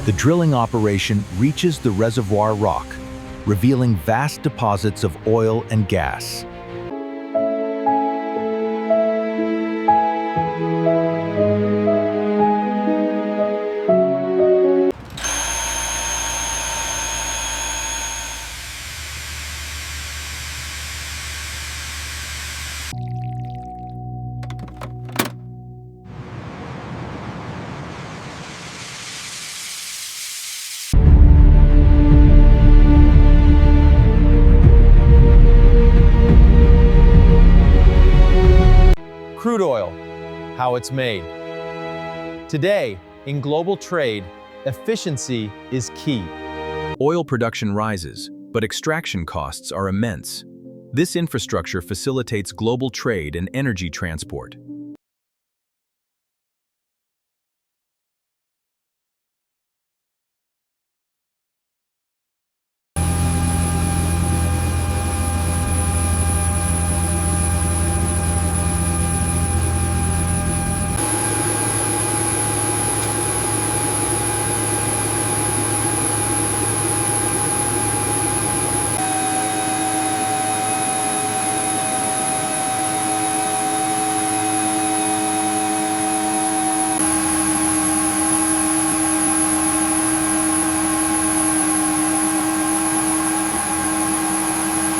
The drilling operation reaches the reservoir rock, revealing vast deposits of oil and gas. Crude oil, how it's made. Today, in global trade, efficiency is key. Oil production rises, but extraction costs are immense. This infrastructure facilitates global trade and energy transport.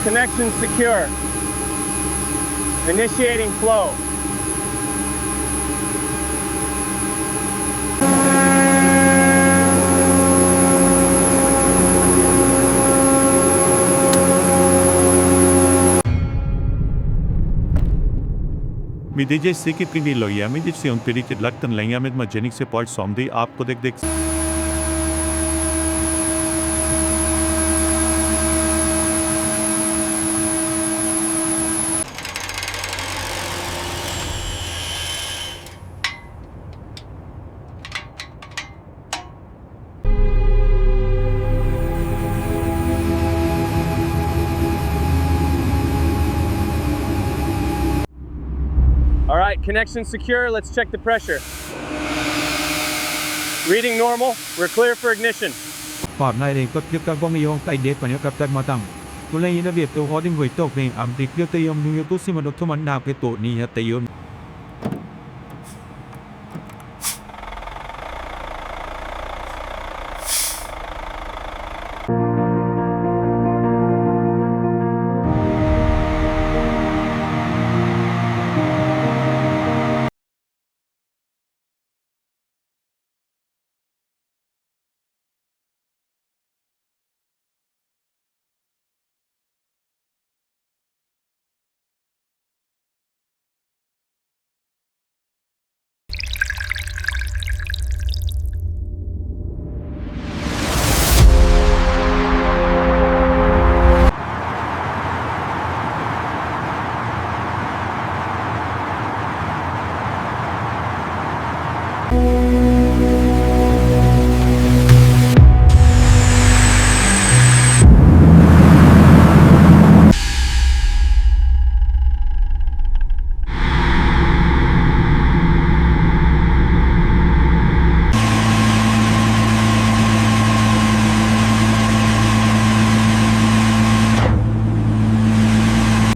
Connection secure. Initiating flow. Midece sekit pinilo ya midece se un peritit laktan lenga med magenik se part somdi आपको देख All right, connection secure. Let's check the pressure. Reading normal. We're clear for ignition. Part này thì cấp các bom ion tại đế và những cấp tag matang. Tôi lấy những việc tôi hỏi đến người tộc này am đi tiêu ion nhưng tôi xin mà được thông nào cái tổ này hết ion.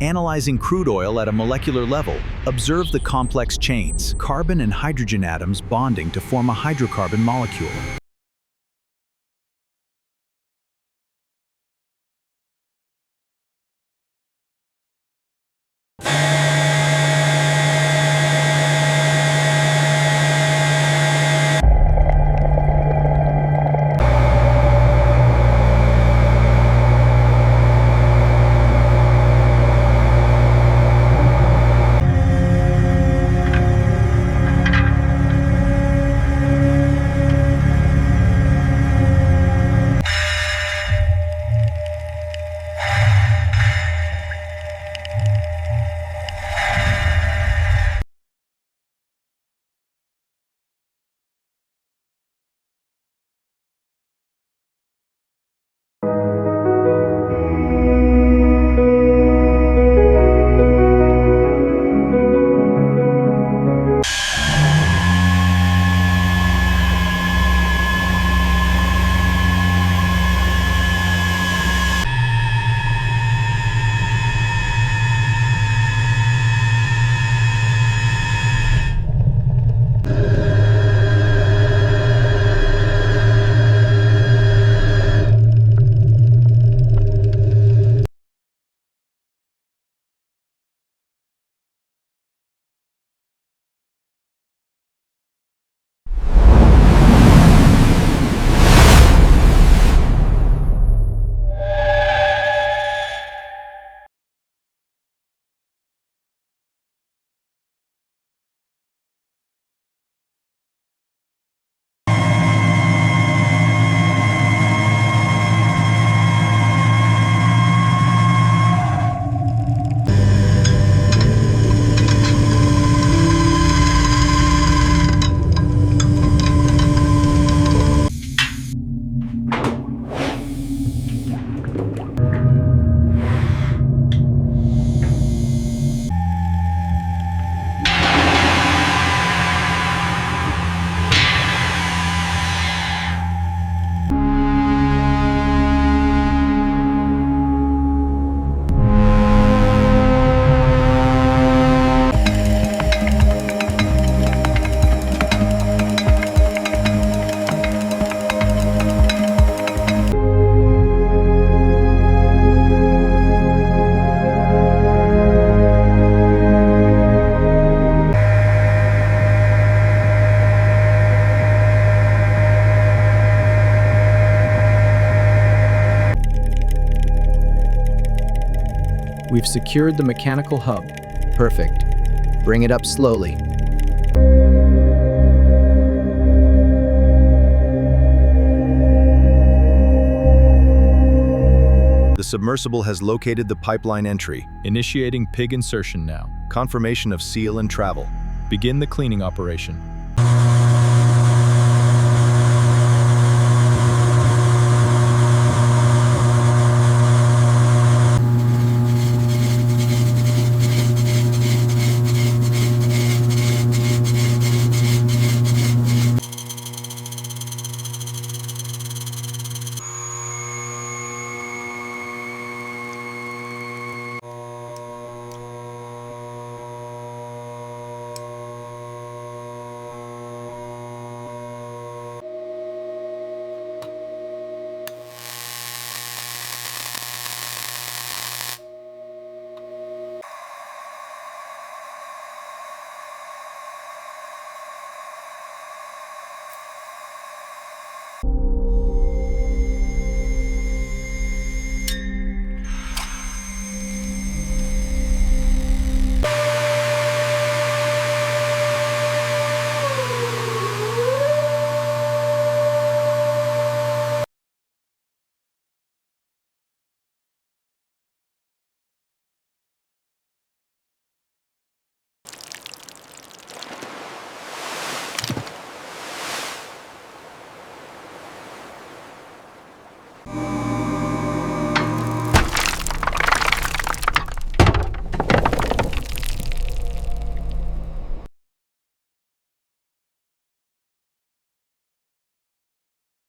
Analyzing crude oil at a molecular level, observe the complex chains, carbon and hydrogen atoms bonding to form a hydrocarbon molecule. We've secured the mechanical hub. Perfect. Bring it up slowly. The submersible has located the pipeline entry. Initiating pig insertion now. Confirmation of seal and travel. Begin the cleaning operation.